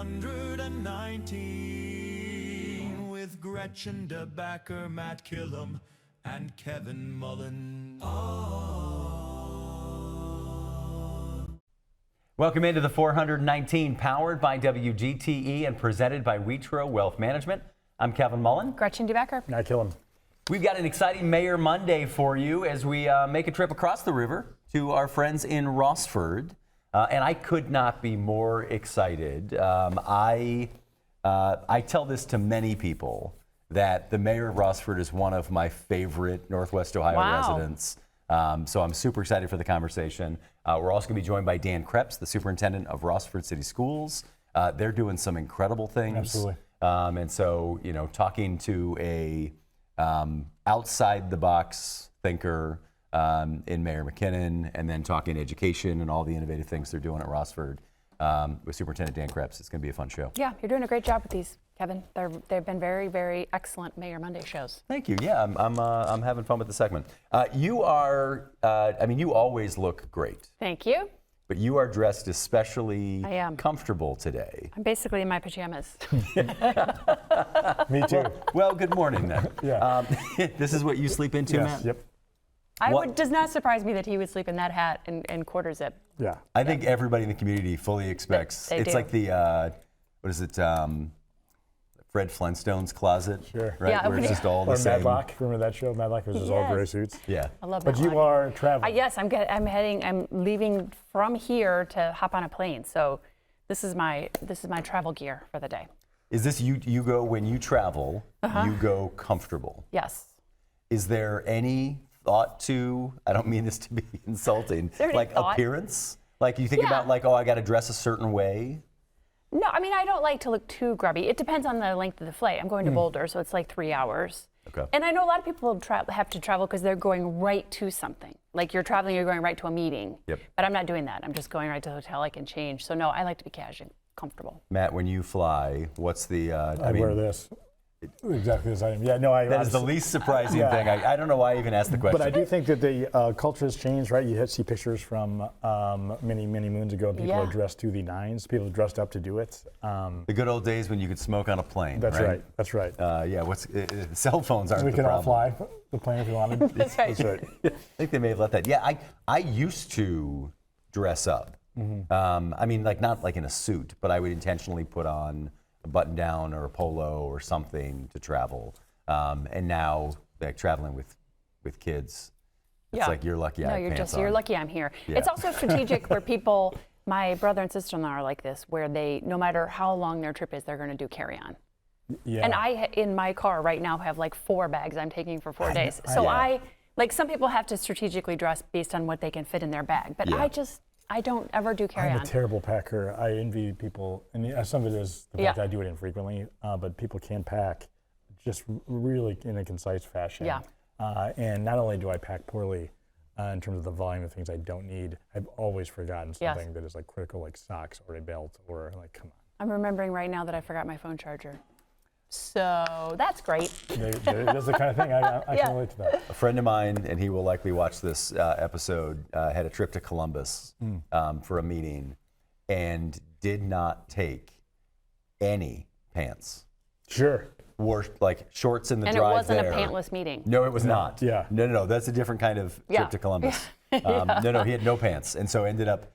419 with Gretchen DeBacker, Matt Killam, and Kevin Mullen. Welcome into the 419, powered by WGTE and presented by Witro Wealth Management. I'm Kevin Mullen. Gretchen DeBacker. Matt Killam. We've got an exciting Mayor Monday for you as we make a trip across the river to our friends in Rossford. And I could not be more excited. I tell this to many people that the mayor of Rossford is one of my favorite Northwest Ohio residents. So I'm super excited for the conversation. We're also going to be joined by Dan Creps, the superintendent of Rossford City Schools. They're doing some incredible things. Absolutely. And so, you know, talking to a outside the box thinker in Mayor Mackinnon, and then talking education and all the innovative things they're doing at Rossford with Superintendent Dan Creps. It's going to be a fun show. Yeah, you're doing a great job with these, Kevin. They've been very, very excellent Mayor Monday shows. Thank you. Yeah, I'm having fun with the segment. You are, you always look great. Thank you. But you are dressed especially I am. comfortable today. I'm basically in my pajamas. Me too. Well, good morning then. Yeah. This is what you sleep into, Yes. Matt? Yep. Does not surprise me that he would sleep in that hat and quarter zip. Yeah. I think everybody in the community fully expects. They it's do. like the, what is it, Fred Flintstone's closet, Sure. right? Yeah, Where it's yeah. just all Or the same. Madlock. Remember that show? Madlock was just all Yes. gray suits. Yeah. I love But that. you are traveling. Yes, I'm leaving from here to hop on a plane. So this is my travel gear for the day. Is this you go when you travel, you go comfortable? Yes. Is there any thought to, I don't mean this to be insulting, there any like thought? appearance? Like you think Yeah. about like, oh, I got to dress a certain way? No, I mean, I don't like to look too grubby. It depends on the length of the flight. I'm going to Boulder, so it's like 3 hours. Okay. And I know a lot of people have to travel because they're going right to something. Like you're traveling, you're going right to a meeting. Yep. But I'm not doing that. I'm just going right to the hotel. I can change. So no, I like to be casual, comfortable. Matt, when you fly, what's the, I wear this. Exactly as I am. Yeah, no, that is the least surprising Yeah. thing. I don't know why I even asked the question. But I do think that the culture has changed, right? You see pictures from many, many moons ago, and people Yeah. are dressed to the nines. People are dressed up to do it. The good old days when you could smoke on a plane. That's right. That's right. Cell phones aren't We the can all problem. fly the plane if we wanted. That's right. That's right. I think they may have let that. Yeah, I used to dress up. I mean, like not like in a suit, but I would intentionally put on a button down or a polo or something to travel. And now, like traveling with kids, it's like you're lucky. I have pants You're on. lucky I'm here. Yeah. It's also strategic where people, my brother and sister-in-law are like this, where they, no matter how long their trip is, they're going to do carry-on. Yeah. And I, in my car right now, have like 4 bags I'm taking for 4 days. So Yeah. like some people have to strategically dress based on what they can fit in their bag. But Yeah. I don't ever do I'm carry-on. a terrible packer. I envy people, and some of it is the fact that I do it infrequently, but people can pack just really in a concise fashion. Yeah. And not only do I pack poorly in terms of the volume of things I don't need, I've always forgotten something that is like critical, like socks or a belt or like, come on. I'm remembering right now that I forgot my phone charger. So that's great. That's the kind of thing I can relate to that. A friend of mine, and he will likely watch this episode, had a trip to Columbus for a meeting and did not take any pants. Sure. Wore like shorts in the And it drive wasn't there. a pantless meeting. No, it was not. Yeah. No. That's a different kind of trip Yeah. to Columbus. No, he had no pants. And so ended up,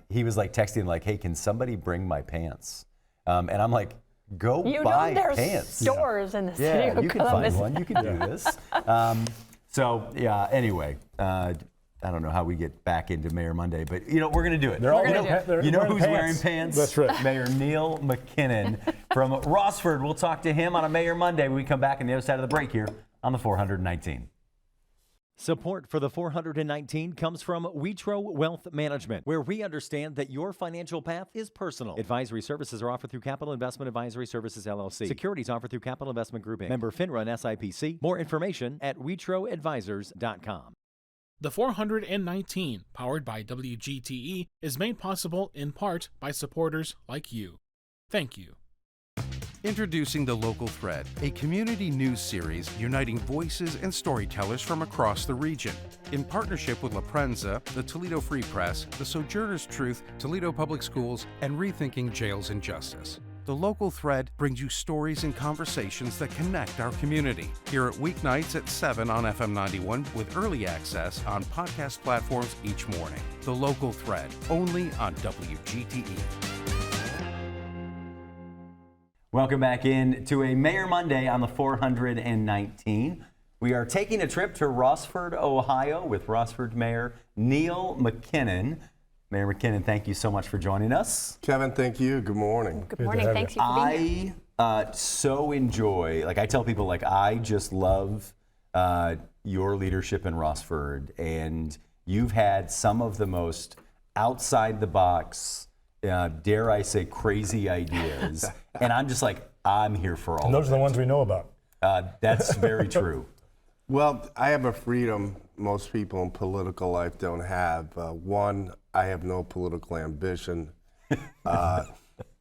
he was like texting like, hey, can somebody bring my pants? And I'm like, go You buy know there's pants. stores in the city Yeah, of you can Columbus. find one. You can do this. Anyway, I don't know how we get back into Mayor Monday, but you know we're going to do it. They're all gonna wearing do it. You know wearing who's wearing pants? That's right. Mayor Neil Mackinnon from Rossford. We'll talk to him on a Mayor Monday when we come back on the other side of the break here on the 419. Support for the 419 comes from Witro Wealth Management, where we understand that your financial path is personal. Advisory services are offered through Capital Investment Advisory Services, LLC. Securities offered through Capital Investment Group, Inc. Member FINRA and SIPC. More information at witroadvisors.com. The 419, powered by WGTE, is made possible in part by supporters like you. Thank you. Introducing The Local Thread, a community news series uniting voices and storytellers from across the region. In partnership with La Prensa, the Toledo Free Press, the Sojourner's Truth, Toledo Public Schools, and Rethinking Jails and Justice. The Local Thread brings you stories and conversations that connect our community. Hear it weeknights at 7 on FM 91 with early access on podcast platforms each morning. The Local Thread, only on WGTE. Welcome back in to a Mayor Monday on the 419. We are taking a trip to Rossford, Ohio with Rossford Mayor Neil Mackinnon. Mayor Mackinnon, thank you so much for joining us. Kevin, thank you. Good morning. Good morning. Thanks you for being here. I so enjoy, I tell people, I just love your leadership in Rossford, and you've had some of the most outside the box, dare I say, crazy ideas. And I'm just I'm here for all And those of are the it. ones we know about. That's very true. Well, I have a freedom most people in political life don't have. One, I have no political ambition.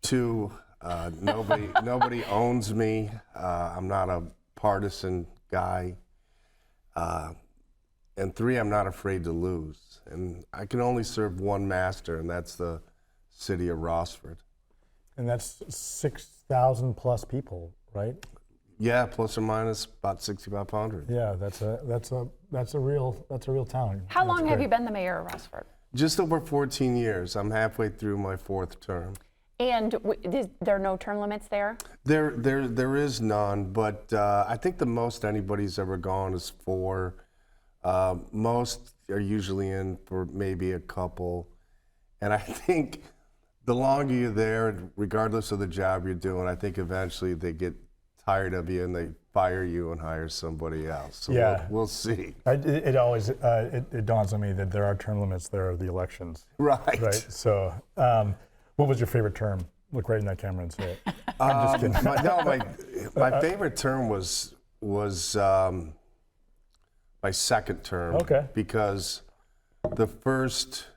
Two, nobody owns me. I'm not a partisan guy. And three, I'm not afraid to lose. And I can only serve one master, and that's the city of Rossford. And that's 6,000 plus people, right? Yeah, plus or minus about 6,500. Yeah, that's a real town. How long have you been the mayor of Rossford? Just over 14 years. I'm halfway through my fourth term. And there are no term limits there? There is none, but I think the most anybody's ever gone is 4. Most are usually in for maybe a couple. And I think the longer you're there, regardless of the job you're doing, I think eventually they get tired of you and they fire you and hire somebody else. So Yeah. we'll see. It always it dawns on me that there are term limits. There are the elections. Right. So, what was your favorite term? Look right in that camera and say it. I'm just kidding. My favorite term was my second term. Okay. Because the first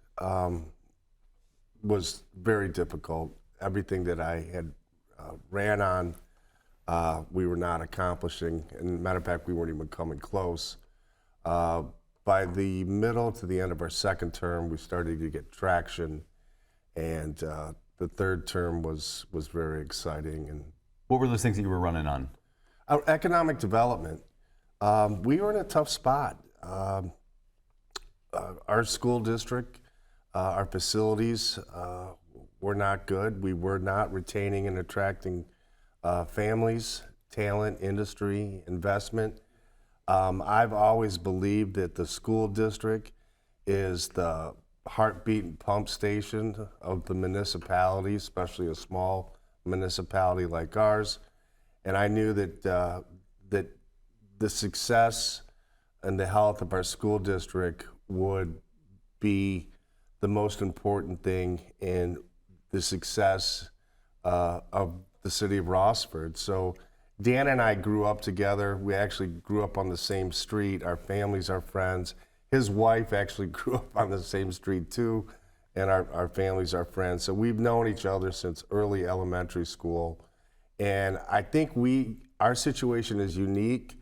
was very difficult. Everything that I had ran on, we were not accomplishing. And matter of fact, we weren't even coming close. By the middle to the end of our second term, we started to get traction. And the third term was very exciting. And What were those things that you were running on? economic development. We were in a tough spot. Our school district, our facilities were not good. We were not retaining and attracting families, talent, industry, investment. I've always believed that the school district is the heartbeat and pump station of the municipality, especially a small municipality like ours. And I knew that that the success and the health of our school district would be the most important thing in the success of the city of Rossford. So Dan and I grew up together. We actually grew up on the same street. Our families are friends. His wife actually grew up on the same street too, and our families are friends. So we've known each other since early elementary school. And I think our situation is unique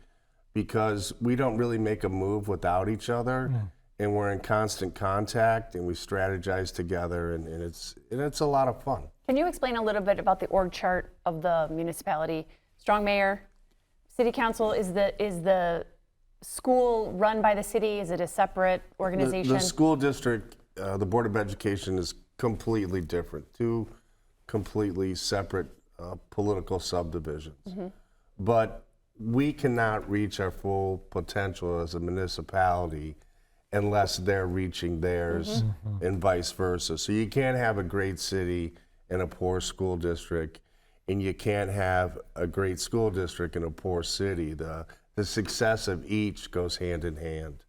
because we don't really make a move without each other. And we're in constant contact and we strategize together, and it's a lot of fun. Can you explain a little bit about the org chart of the municipality? Strong mayor, city council, is the school run by the city? Is it a separate organization? The school district, the Board of Education is completely different, 2 completely separate political subdivisions. But we cannot reach our full potential as a municipality unless they're reaching theirs and vice versa. So you can't have a great city and a poor school district, and you can't have a great school district and a poor city. The success of each goes hand in hand.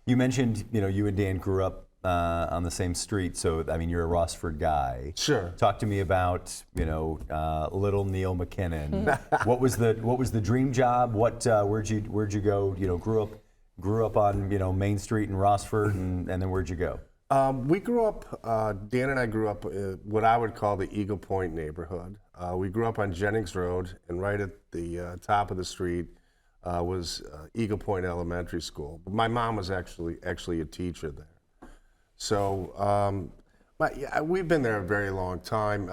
You mentioned, you and Dan grew up on the same street, so I mean, you're a Rossford guy. Sure. Talk to me about, little Neil Mackinnon. What was the dream job? Where'd you go? Grew up on Main Street in Rossford, and then where'd you go? We grew up. Dan and I grew up what I would call the Eagle Point neighborhood. We grew up on Jennings Road, and right at the top of the street was Eagle Point Elementary School. My mom was actually a teacher there. So we've been there a very long time.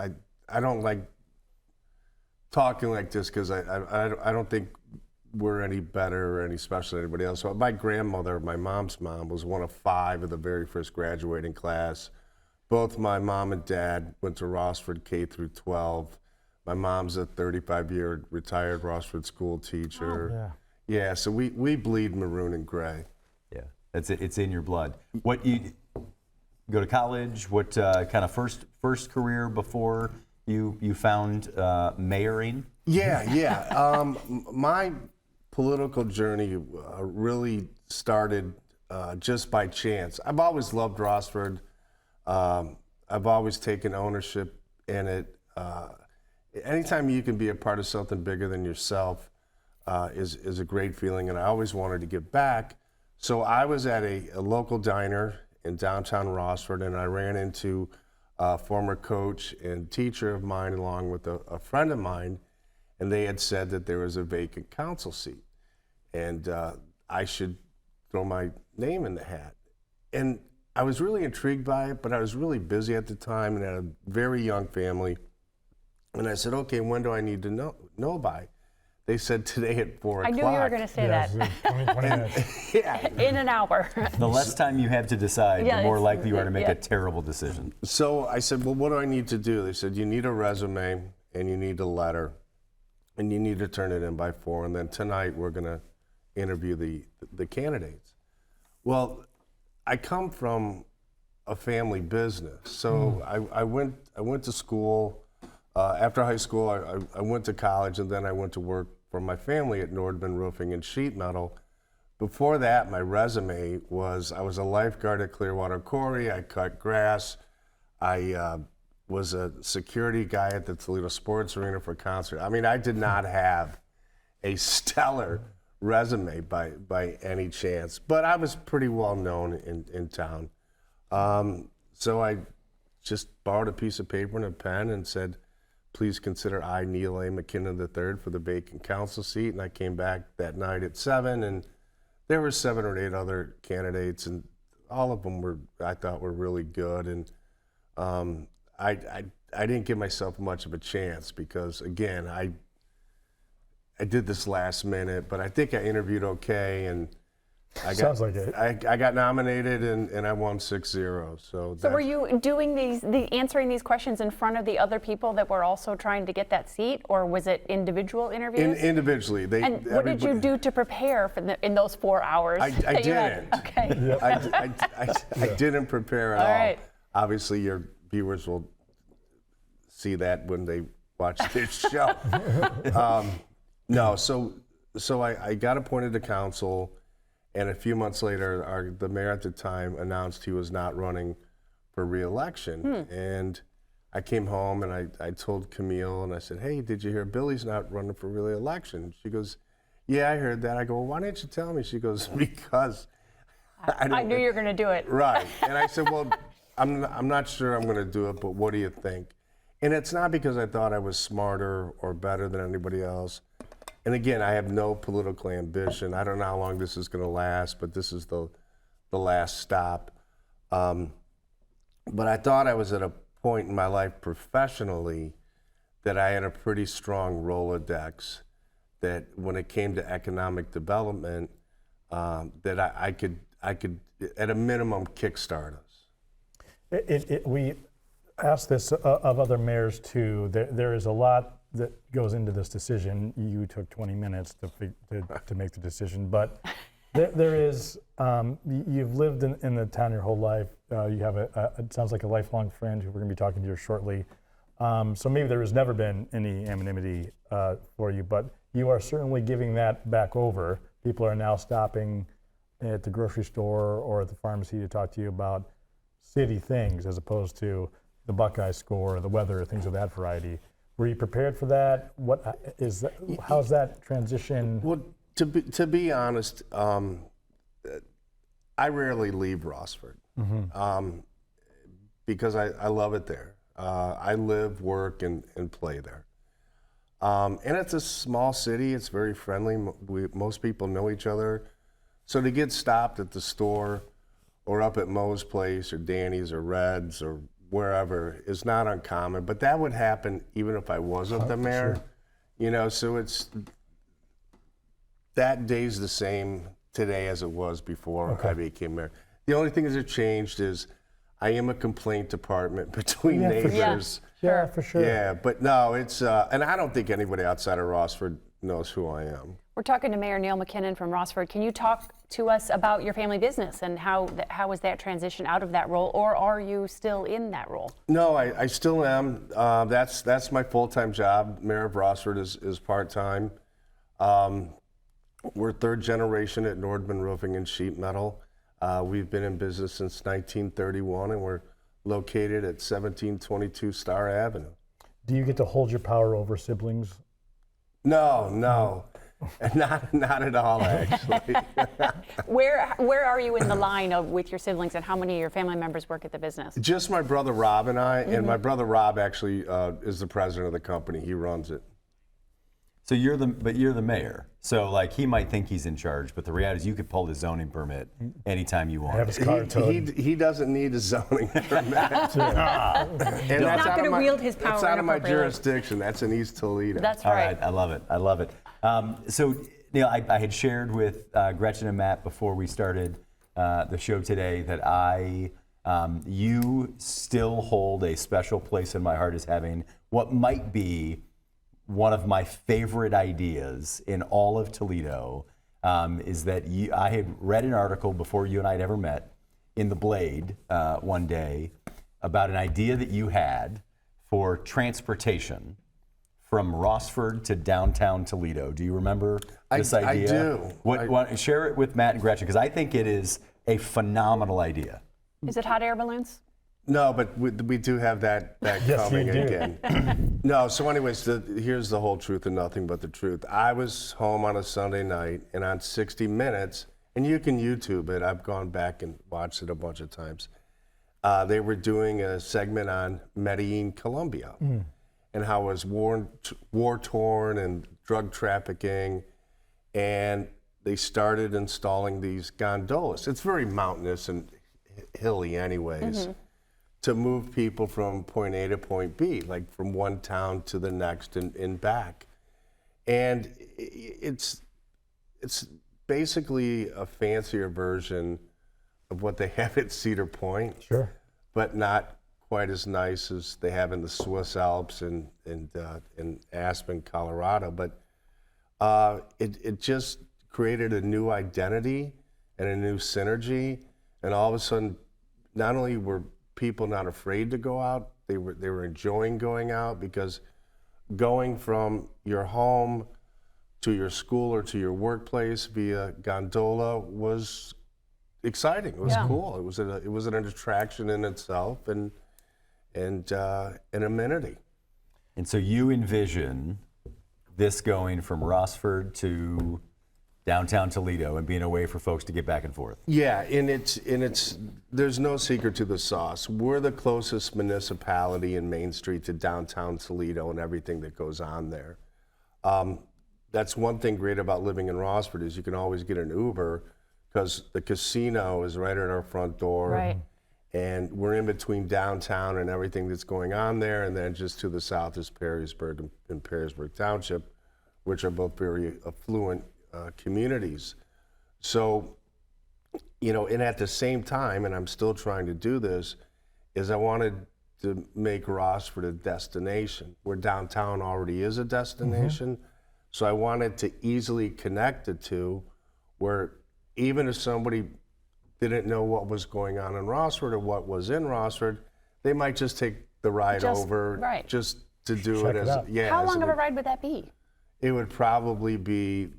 I don't like talking like this because I don't think we're any better or any special than anybody else. So my grandmother, my mom's mom, was one of 5 of the very first graduating class. Both my mom and dad went to Rossford K through 12. My mom's a 35-year retired Rossford school teacher. Oh, yeah, so we bleed maroon and gray. Yeah, that's it. It's in your blood. What you go to college? What kind of first career before you found mayoring? Yeah. My political journey really started just by chance. I've always loved Rossford. I've always taken ownership in it. Anytime you can be a part of something bigger than yourself is a great feeling, and I always wanted to give back. So I was at a local diner in downtown Rossford, and I ran into a former coach and teacher of mine along with a friend of mine, and they had said that there was a vacant council seat, and I should throw my name in the hat. And I was really intrigued by it, but I was really busy at the time and had a very young family. And I said, okay, when do I need to know by? They said today at 4 o'clock. I knew you were going to say that. 20 minutes. Yeah. In an hour. The less time you have to decide, Yeah, the more it's- likely you are to make yeah. a terrible decision. So I said, well, what do I need to do? They said, you need a resume and you need a letter and you need to turn it in by 4. And then tonight we're going to interview the candidates. Well, I come from a family business. So I went to school. After high school, I went to college, and then I went to work for my family at Nordman Roofing and Sheet Metal. Before that, my resume was I was a lifeguard at Clearwater Quarry. I cut grass. I was a security guy at the Toledo Sports Arena for concert. I mean, I did not have a stellar resume by any chance, but I was pretty well known in town. So I just borrowed a piece of paper and a pen and said, please consider I, Neil A. Mackinnon III, for the vacant council seat. And I came back that night at 7, and there were 7 or 8 other candidates, and all of them I thought were really good. And I didn't give myself much of a chance because, again, I did this last minute, but I think I interviewed okay, and Sounds like it. I got nominated and I won 6-0. So So were you doing answering these questions in front of the other people that were also trying to get that seat, or was it individual interviews? Individually. And what did you do to prepare for in those 4 hours? I that you had? didn't. Okay. I didn't prepare at all. All right. Obviously, your viewers will see that when they watch this show. No, so I got appointed to council. And a few months later, the mayor at the time announced he was not running for re-election. And I came home and I told Camille, and I said, hey, did you hear Billy's not running for re-election? She goes, yeah, I heard that. I go, well, why didn't you tell me? She goes, because I knew you were going to do it. Right. And I said, well, I'm not sure I'm going to do it, but what do you think? And it's not because I thought I was smarter or better than anybody else. And again, I have no political ambition. I don't know how long this is going to last, but this is the last stop. But I thought I was at a point in my life professionally that I had a pretty strong Rolodex, that when it came to economic development, that I could at a minimum kickstart us. We asked this of other mayors too. There is a lot that goes into this decision. You took 20 minutes to make the decision, but there is, you've lived in the town your whole life. You have it sounds like a lifelong friend who we're going to be talking to here shortly. So maybe there has never been any anonymity for you, but you are certainly giving that back over. People are now stopping at the grocery store or at the pharmacy to talk to you about city things as opposed to the Buckeye score, the weather, things of that variety. Were you prepared for that? What is that? How's that transition? Well, to be honest, I rarely leave Rossford because I love it there. I live, work, and play there. And it's a small city. It's very friendly. Most people know each other. So to get stopped at the store or up at Moe's Place or Danny's or Red's or wherever is not uncommon. But that would happen even if I wasn't the mayor. Sure. You know, so it's that day's the same today as it was before I became mayor. The only thing that's changed is I am a complaint department between Yeah, for neighbors. Yeah, for sure. Yeah, but no, it's, and I don't think anybody outside of Rossford knows who I am. We're talking to Mayor Neil Mackinnon from Rossford. Can you talk to us about your family business and how was that transition out of that role, or are you still in that role? No, I still am. That's my full-time job. Mayor of Rossford is part-time. We're third generation at Nordman Roofing and Sheet Metal. We've been in business since 1931, and we're located at 1722 Star Avenue. Do you get to hold your power over siblings? No, not at all, actually. Where are you in the line with your siblings, and how many of your family members work at the business? Just my brother Rob and I, and my brother Rob actually is the president of the company. He runs it. So you're the mayor. So like he might think he's in charge, but the reality is you could pull the zoning permit anytime you want. Have his car towed. He doesn't need a zoning permit. He's not going to wield his power That's out of my inappropriately. jurisdiction. That's in East Toledo. That's All right. right, I love it. I love it. So, Neil, I had shared with Gretchen and Matt before we started the show today that you still hold a special place in my heart as having what might be one of my favorite ideas in all of Toledo. Is that I had read an article before you and I had ever met in the Blade one day about an idea that you had for transportation from Rossford to downtown Toledo. Do you remember this idea? I do. Share it with Matt and Gretchen, because I think it is a phenomenal idea. Is it hot air balloons? No, but we do have that Yes, coming you do. again. No, so anyways, here's the whole truth and nothing but the truth. I was home on a Sunday night, and on 60 Minutes, and you can YouTube it, I've gone back and watched it a bunch of times, they were doing a segment on Medellin, Colombia, and how it was war-torn and drug trafficking, and they started installing these gondolas. It's very mountainous and hilly anyways. To move people from point A to point B, like from one town to the next and back. And it's basically a fancier version of what they have at Cedar Point, Sure. but not quite as nice as they have in the Swiss Alps and in Aspen, Colorado. But it just created a new identity and a new synergy. And all of a sudden, not only were people not afraid to go out, they were enjoying going out, because going from your home to your school or to your workplace via gondola was exciting. It was cool. It was an attraction in itself and an amenity. And so you envision this going from Rossford to downtown Toledo and being a way for folks to get back and forth. Yeah, and it's there's no secret to the sauce. We're the closest municipality in Main Street to downtown Toledo and everything that goes on there. That's one thing great about living in Rossford is you can always get an Uber, because the casino is right at our front door. Right. And we're in between downtown and everything that's going on there, and then just to the south is Perrysburg and Perrysburg Township, which are both very affluent communities. So, and at the same time, and I'm still trying to do this, is I wanted to make Rossford a destination, where downtown already is a destination. So I wanted to easily connect the two, where even if somebody didn't know what was going on in Rossford or what was in Rossford, they might just take the ride over just to do Check it it as out. How as long of a ride would that be? It would probably be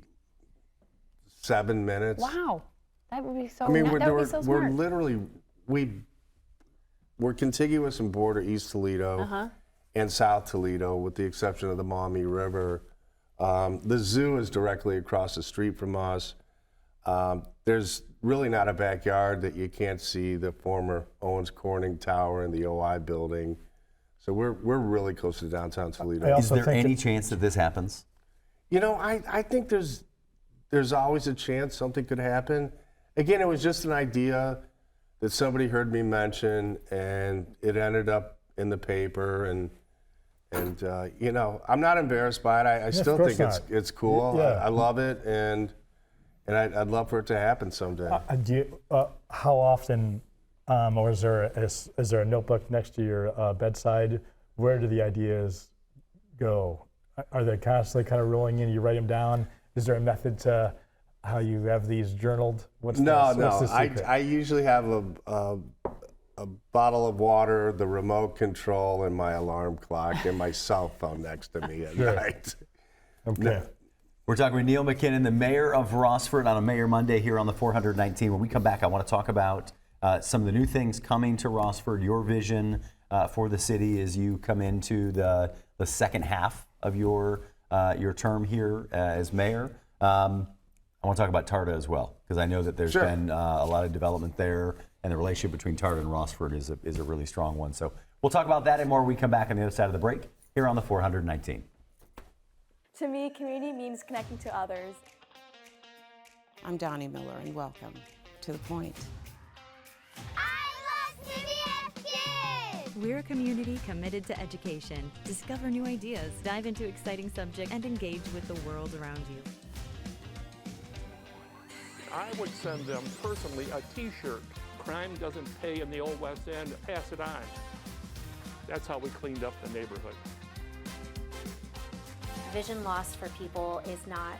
7 minutes. Wow, that would be so. I mean, that would be so we're smart. literally we're contiguous and border East Toledo and South Toledo, with the exception of the Maumee River. The zoo is directly across the street from us. There's really not a backyard that you can't see the former Owens Corning Tower and the OI building. So we're really close to downtown Toledo. I Is also there think any chance that this happens? You know, I think there's always a chance something could happen. Again, it was just an idea that somebody heard me mention, and it ended up in the paper, and you know, I'm not embarrassed by it. I still course think not. it's cool. Yeah. I love it, and I'd love for it to happen someday. how often, or is there a notebook next to your bedside? Where do the ideas go? Are they constantly kind of rolling in? You write them down. Is there a method to how you have these journaled? What's the secret? I usually have a bottle of water, the remote control, and my alarm clock, and my cell phone next to me at night. Okay. We're talking with Neil Mackinnon, the mayor of Rossford, on a Mayor Monday here on the 419. When we come back, I want to talk about some of the new things coming to Rossford, your vision for the city as you come into the second half of your term here as mayor. I want to talk about TARTA as well, because I know that there's been a lot of development there, and the relationship between TARTA and Rossford is a really strong one. So we'll talk about that and more when we come back on the other side of the break here on the 419. To me, community means connecting to others. I'm Donnie Miller, and welcome to The Point. I love CBS Kids! We're a community committed to education. Discover new ideas, dive into exciting subjects, and engage with the world around you. I would send them personally a t-shirt. Crime doesn't pay in the Old West End, pass it on. That's how we cleaned up the neighborhood. Vision loss for people is not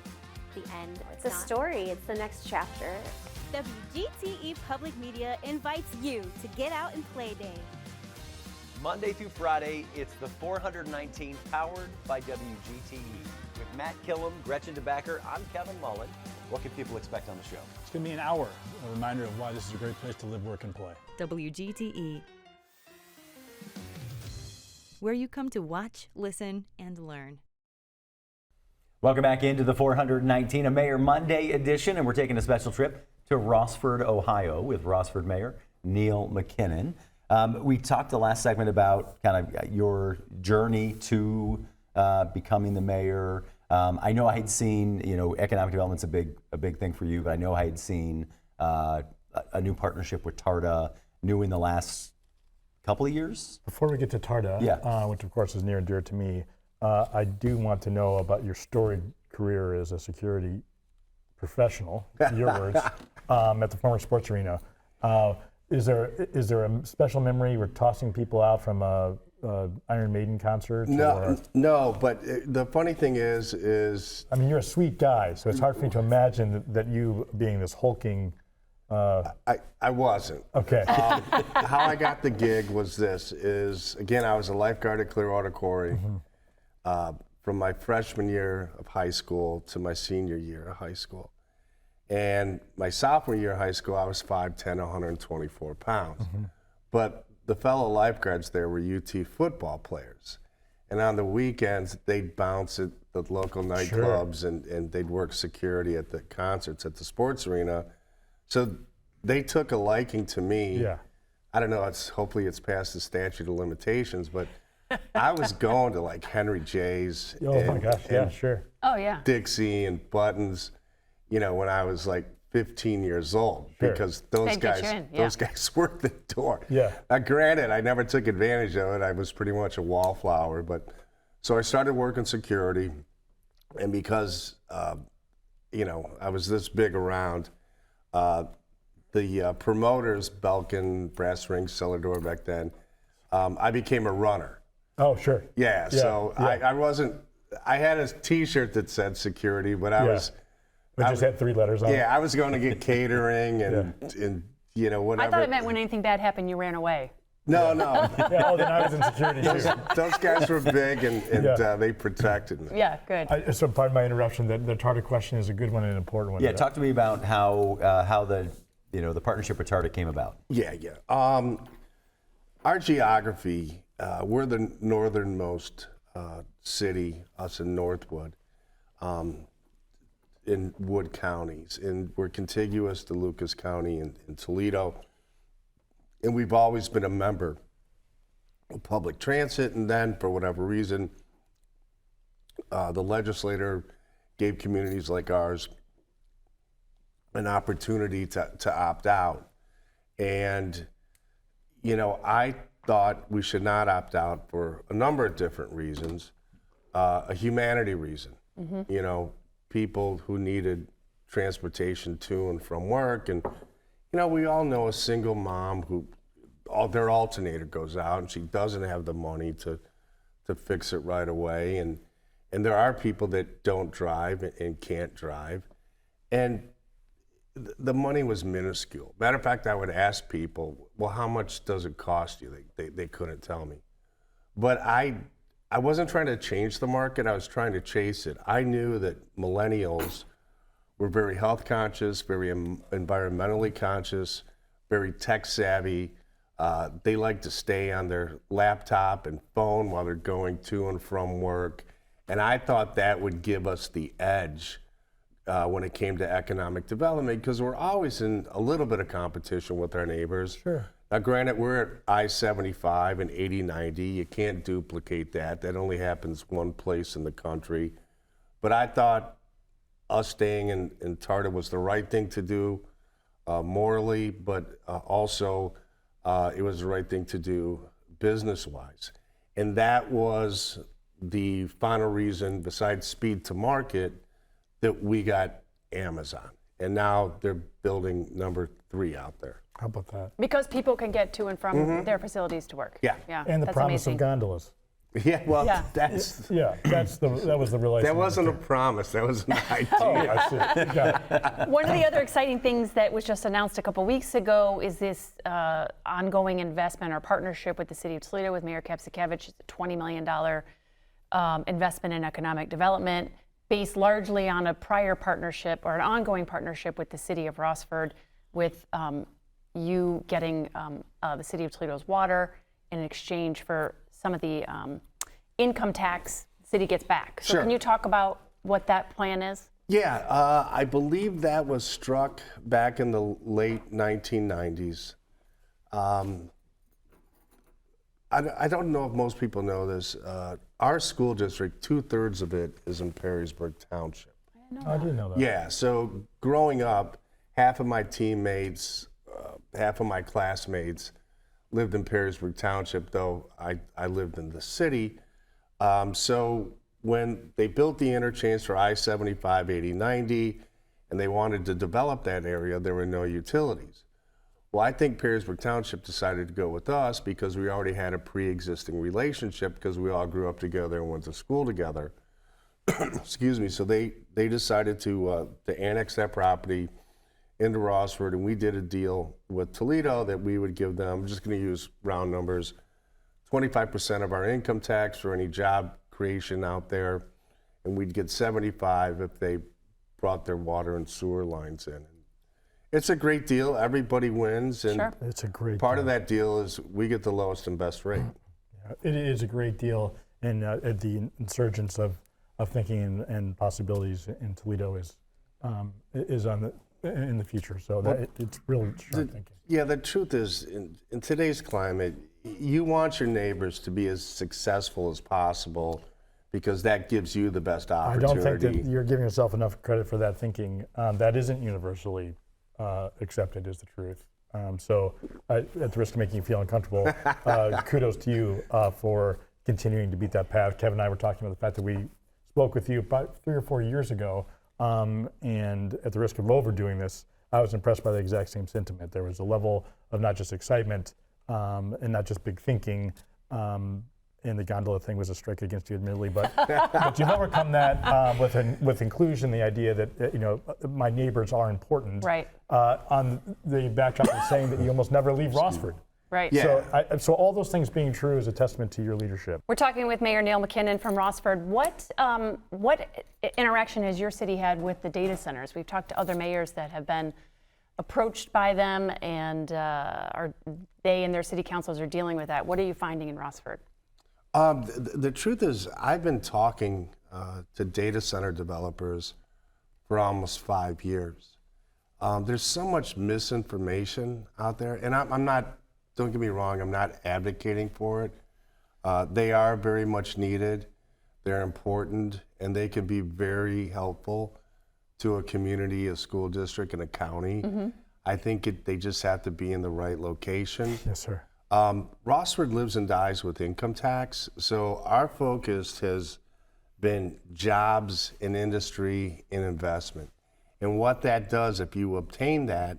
the end. It's a story, it's the next chapter. WGTE Public Media invites you to get out and play day. Monday through Friday, it's the 419 powered by WGTE. With Matt Killam, Gretchen DeBacker, I'm Kevin Mullen. What can people expect on the show? It's going to be an hour, a reminder of why this is a great place to live, work, and play. WGTE, where you come to watch, listen, and learn. Welcome back into the 419, a Mayor Monday edition, and we're taking a special trip to Rossford, Ohio, with Rossford Mayor Neil Mackinnon. We talked the last segment about kind of your journey to becoming the mayor. I know I had seen, economic development's a big thing for you, but I know I had seen a new partnership with TARTA new in the last couple of years. Before we get to TARTA, which of course is near and dear to me, I do want to know about your storied career as a security professional, your words, at the former sports arena. Is there a special memory you were tossing people out from a Iron Maiden concert? No, but the funny thing is I mean, you're a sweet guy, so it's hard for me to imagine that you being this hulking. I wasn't. Okay. How I got the gig was again, I was a lifeguard at Clearwater Quarry from my freshman year of high school to my senior year of high school. And my sophomore year of high school, I was 5'10", 124 pounds. But the fellow lifeguards there were UT football players. And on the weekends, they'd bounce at the local nightclubs and they'd work security at the concerts at the sports arena. So they took a liking to me. Yeah. I don't know, hopefully it's past the statute of limitations, but I was going to like Henry J's my gosh, yeah, sure. Oh, yeah. Dixie and Buttons, when I was like 15 years old, because those guys worked the door. Yeah. Now, granted, I never took advantage of it. I was pretty much a wallflower, so I started working security, and because I was this big around, the promoters, Belkin, Brass Ring, Cellar Door back then, I became a runner. Oh, sure. Yeah. So I wasn't. I had a T-shirt that said security, but I was. It just had 3 letters on it. Yeah, I was going to get catering and whatever. I thought it meant when anything bad happened, you ran away. No. Then I was in security too. Those guys were big and they protected me. Yeah, good. So pardon my interruption. The TARTA question is a good one and an important one. Yeah, talk to me about how the partnership with TARTA came about. Yeah. Our geography, we're the northernmost city, us in Northwood. In Wood counties, and we're contiguous to Lucas County and Toledo, and we've always been a member public transit, and then for whatever reason, the legislator gave communities like ours an opportunity to opt out. And, you know, I thought we should not opt out for a number of different reasons. A humanity reason, you know, people who needed transportation to and from work. And, you know, we all know a single mom who their alternator goes out and she doesn't have the money to fix it right away. And there are people that don't drive and can't drive. And the money was minuscule. Matter of fact, I would ask people, well, how much does it cost you? They couldn't tell me. But I wasn't trying to change the market, I was trying to chase it. I knew that millennials were very health conscious, very environmentally conscious, very tech savvy. They like to stay on their laptop and phone while they're going to and from work. And I thought that would give us the edge when it came to economic development, because we're always in a little bit of competition with our neighbors. Sure. Now, granted, we're at I-75 and 80-90. You can't duplicate that. That only happens one place in the country. But I thought us staying in Tarta was the right thing to do morally, but also it was the right thing to do business-wise. And that was the final reason, besides speed to market, that we got Amazon. And now they're building number 3 out there. How about that? Because people can get to and from their facilities to work. Yeah. And the that's promise amazing. of gondolas. Yeah, well, Yeah. That was the real. That wasn't a promise, that was an idea. Oh, I see. Got it. One of the other exciting things that was just announced a couple weeks ago is this ongoing investment or partnership with the City of Toledo with Mayor Kapsakevich. It's a $20 million investment in economic development based largely on a prior partnership or an ongoing partnership with the City of Rossford, with you getting the City of Toledo's water in exchange for some of the income tax the city gets back. So Sure. Can you talk about what that plan is? Yeah, I believe that was struck back in the late 1990s. I don't know if most people know this. Our school district, 2/3 of it is in Perrysburg Township. I didn't know that. Yeah, so growing up, half of my teammates, half of my classmates lived in Perrysburg Township, though I lived in the city. So when they built the interchange for I-75, 80, 90, and they wanted to develop that area, there were no utilities. Well, I think Perrysburg Township decided to go with us because we already had a pre-existing relationship because we all grew up together and went to school together. Excuse me. So they decided to annex that property into Rossford, and we did a deal with Toledo that we would give them, I'm just going to use round numbers, 25% of our income tax for any job creation out there, and we'd get 75 if they brought their water and sewer lines in. It's a great deal. Everybody wins, and Sure. It's a great part deal. of that deal is we get the lowest and best rate. It is a great deal, and the insurgence of thinking and possibilities in Toledo is in the future. So that it's really sharp thinking. Yeah, the truth is, in today's climate, you want your neighbors to be as successful as possible because that gives you the best I opportunity. don't think that you're giving yourself enough credit for that thinking. That isn't universally accepted is the truth. So at the risk of making you feel uncomfortable, kudos to you for continuing to beat that path. Kevin and I were talking about the fact that we spoke with you about 3 or 4 years ago, and at the risk of overdoing this, I was impressed by the exact same sentiment. There was a level of not just excitement and not just big thinking, and the gondola thing was a strike against you, admittedly, but you've overcome that with inclusion, the idea that my neighbors are important. Right. On the backdrop of saying that you almost never leave Rossford. Right. Yeah. So all those things being true is a testament to your leadership. We're talking with Mayor Neil Mackinnon from Rossford. What interaction has your city had with the data centers? We've talked to other mayors that have been approached by them, and they and their city councils are dealing with that. What are you finding in Rossford? The truth is, I've been talking to data center developers for almost 5 years. There's so much misinformation out there, and I'm not, don't get me wrong, I'm not advocating for it, They are very much needed. They're important, and they can be very helpful to a community, a school district, and a county. I think they just have to be in the right location. Yes, sir. Rossford lives and dies with income tax, so our focus has been jobs in industry and investment. And what that does, if you obtain that,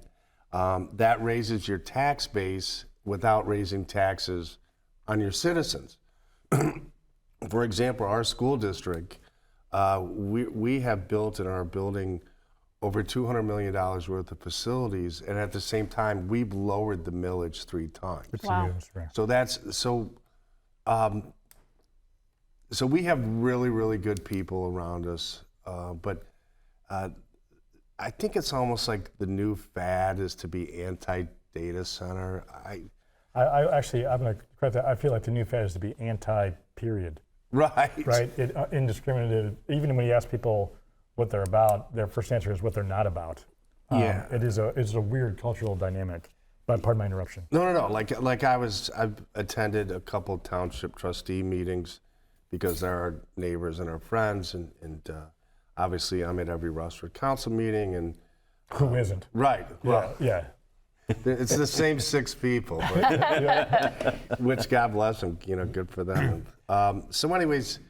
that raises your tax base without raising taxes on your citizens. For example, our school district, we have built in our building over $200 million worth of facilities, and at the same time, we've lowered the millage 3 times. Wow. So we have really, really good people around us, but I think it's almost like the new fad is to be anti-data center. I'm going to correct that. I feel like the new fad is to be anti-period. Right. Right. Indiscriminate. Even when you ask people what they're about, their first answer is what they're not about. Yeah. It's a weird cultural dynamic. But pardon my interruption. No. I've attended a couple township trustee meetings because they're our neighbors and our friends, and obviously I'm at every Rossford council meeting. And who isn't? Right. Well, yeah. It's the same 6 people, but, which God bless them, good for them. So anyways,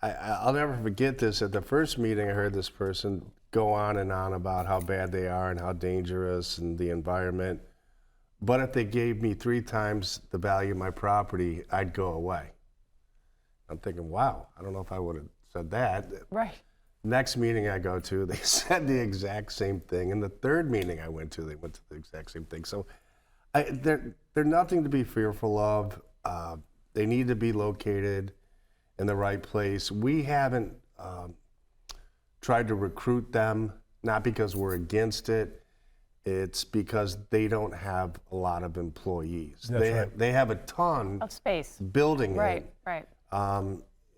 I'll never forget this. At the first meeting, I heard this person go on and on about how bad they are and how dangerous and the environment. But if they gave me 3 times the value of my property, I'd go away. I'm thinking, wow, I don't know if I would have said that. Right. Next meeting I go to, they said the exact same thing. And the third meeting I went to, they went to the exact same thing. So they're nothing to be fearful of. They need to be located in the right place. We haven't tried to recruit them, not because we're against it. It's because they don't have a lot of employees. They have a ton of space building right.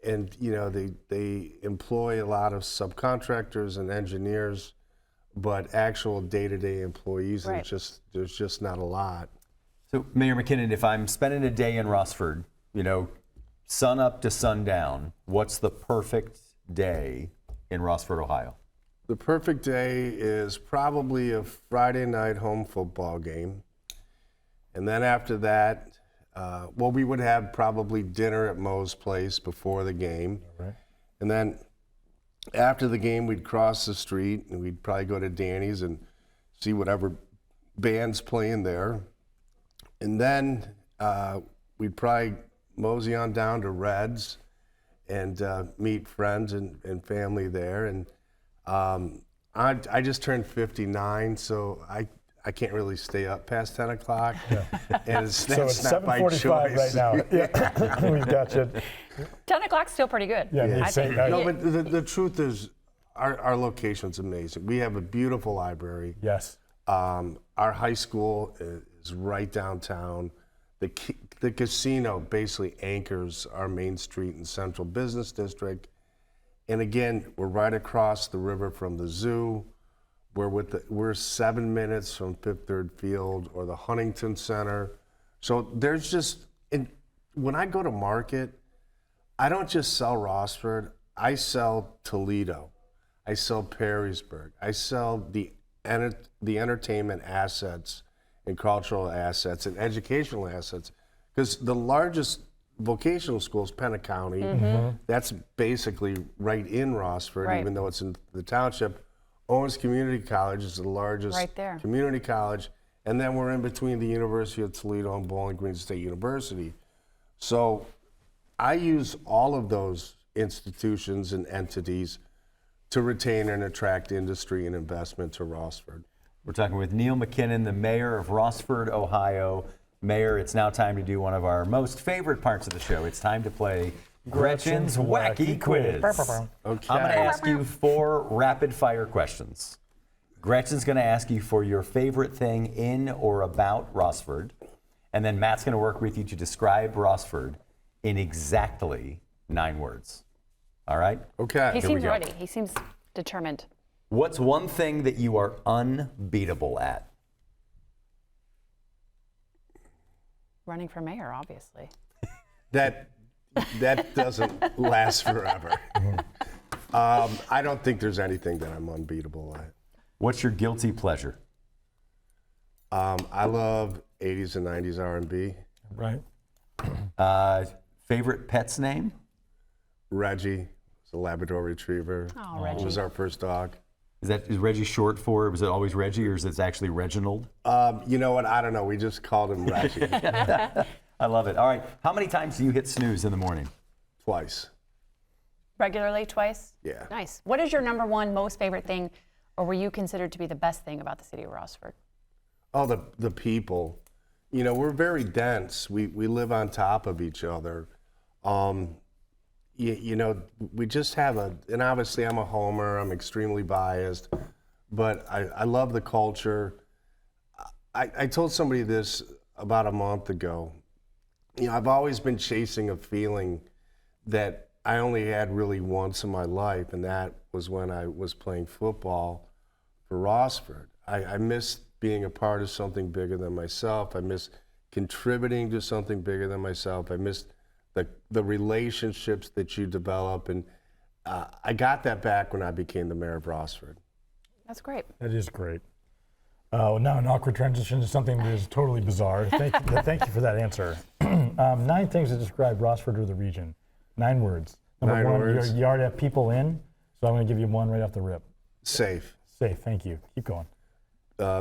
And they employ a lot of subcontractors and engineers, but actual day-to-day employees, there's just not a lot. So Mayor Mackinnon, if I'm spending a day in Rossford, sun up to sundown, what's the perfect day in Rossford, Ohio? The perfect day is probably a Friday night home football game. And then after that, we would have probably dinner at Mo's place before the game. Right. And then after the game, we'd cross the street and we'd probably go to Danny's and see whatever band's playing there. And then we'd probably mosey on down to Red's and meet friends and family there. And I just turned 59, so I can't really stay up past 10 o'clock. Yeah. And it's not by choice. Right now. Yeah. We've got you. 10 o'clock's still pretty good. Yeah. I think. No, but the truth is, our location's amazing. We have a beautiful library. Yes. Our high school is right downtown. The casino basically anchors our main street and central business district. And again, we're right across the river from the zoo. We're 7 minutes from Fifth Third Field or the Huntington Center. So there's just, when I go to market, I don't just sell Rossford, I sell Toledo, I sell Perrysburg, I sell the entertainment assets and cultural assets and educational assets. Because the largest vocational school is Pennant County. Mm-hmm. That's basically right in Rossford, Right. even though it's in the township. Owens Community College is the largest Right there. community college, and then we're in between the University of Toledo and Bowling Green State University. So I use all of those institutions and entities to retain and attract industry and investment to Rossford. We're talking with Neil Mackinnon, the mayor of Rossford, Ohio. Mayor, it's now time to do one of our most favorite parts of the show. It's time to play Gretchen's Wacky Quiz. Okay. I'm going to ask you 4 rapid-fire questions. Gretchen's going to ask you for your favorite thing in or about Rossford, and then Matt's going to work with you to describe Rossford in exactly 9 words. All right? Okay. He Here we seems go. ready. He seems determined. What's one thing that you are unbeatable at? Running for mayor, obviously. That that doesn't last forever. I don't think there's anything that I'm unbeatable at. What's your guilty pleasure? I love 80s and 90s R&B. Right. Favorite pet's name? Reggie. It's a Labrador Retriever. Oh, Reggie. It was our first dog. Is Reggie short for, was it always Reggie, or is it actually Reginald? You know what? I don't know. We just called him Reggie. I love it. All right. How many times do you hit snooze in the morning? Twice. Regularly, twice? Yeah. Nice. What is your number one most favorite thing, or were you considered to be the best thing about the city of Rossford? Oh, the people. You know, we're very dense. We live on top of each other. You know, we just have and obviously I'm a homer, I'm extremely biased, but I love the culture. I told somebody this about a month ago. You know, I've always been chasing a feeling that I only had really once in my life, and that was when I was playing football for Rossford. I miss being a part of something bigger than myself. I miss contributing to something bigger than myself. I miss the relationships that you develop, and I got that back when I became the mayor of Rossford. That's great. That is great. Now an awkward transition to something that is totally bizarre. Thank you for that answer. 9 things to describe Rossford or the region. 9 words. Number 1, words. you already have people in, so I'm going to give you one right off the rip. Safe. Safe, thank you. Keep going.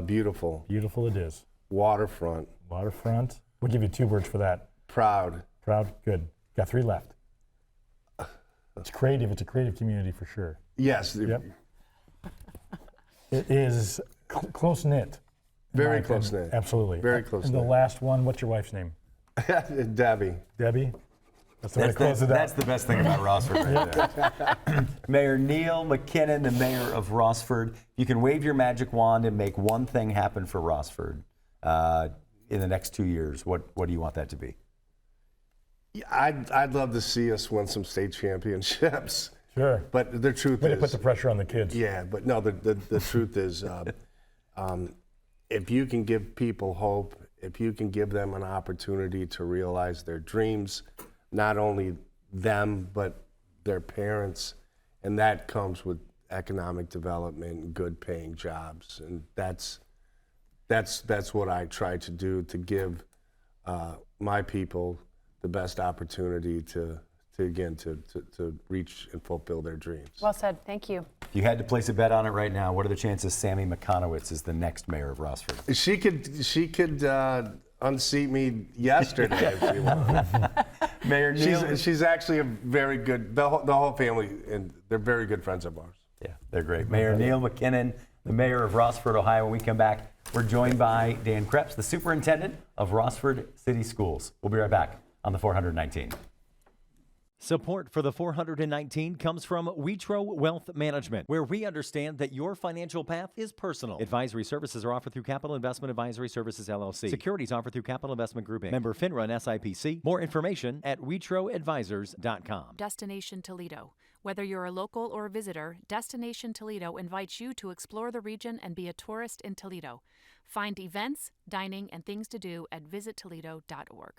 Beautiful. Beautiful it is. Waterfront. Waterfront. We'll give you 2 words for that. Proud. Proud, good. Got 3 left. It's creative. It's a creative community for sure. Yes. Yep. It is close-knit. Very close-knit. Absolutely. Very close-knit. And the last one, what's your wife's name? Debbie. Debbie? That's the way to close it out. That's the best thing about Rossford right there. Mayor Neil Mackinnon, the mayor of Rossford. You can wave your magic wand and make one thing happen for Rossford in the next 2 years. What do you want that to be? I'd love to see us win some state championships. Sure. But the truth Way is, to put the pressure on the kids. Yeah, but no, the truth is, if you can give people hope, if you can give them an opportunity to realize their dreams, not only them, but their parents, and that comes with economic development and good paying jobs. And that's what I try to do, to give my people the best opportunity to reach and fulfill their dreams. Well said. Thank you. If you had to place a bet on it right now, what are the chances Sammy McConowitz is the next mayor of Rossford? She could unseat me yesterday if she wanted. Mayor Neil. She's actually a very good, the whole family, and they're very good friends of ours. Yeah, they're great. Mayor Neil Mackinnon, the mayor of Rossford, Ohio. When we come back, we're joined by Dan Creps, the superintendent of Rossford City Schools. We'll be right back on the 419. Support for the 419 comes from Witro Wealth Management, where we understand that your financial path is personal. Advisory services are offered through Capital Investment Advisory Services, LLC. Securities offered through Capital Investment Group, Inc. Member FINRA and SIPC. More information at WitroAdvisors.com. Destination Toledo. Whether you're a local or a visitor, Destination Toledo invites you to explore the region and be a tourist in Toledo. Find events, dining, and things to do at visittoledo.org.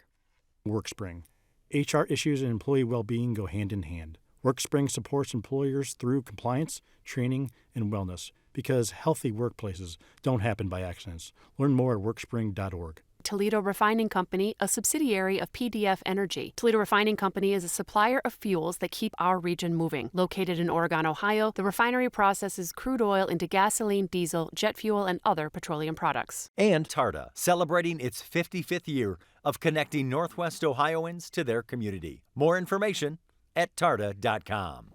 WorkSpring. HR issues and employee well-being go hand in hand. WorkSpring supports employers through compliance, training, and wellness, because healthy workplaces don't happen by accidents. Learn more at workspring.org. Toledo Refining Company, a subsidiary of PDF Energy. Toledo Refining Company is a supplier of fuels that keep our region moving. Located in Oregon, Ohio, the refinery processes crude oil into gasoline, diesel, jet fuel, and other petroleum products. And TARTA, celebrating its 55th year of connecting Northwest Ohioans to their community. More information at tarta.com.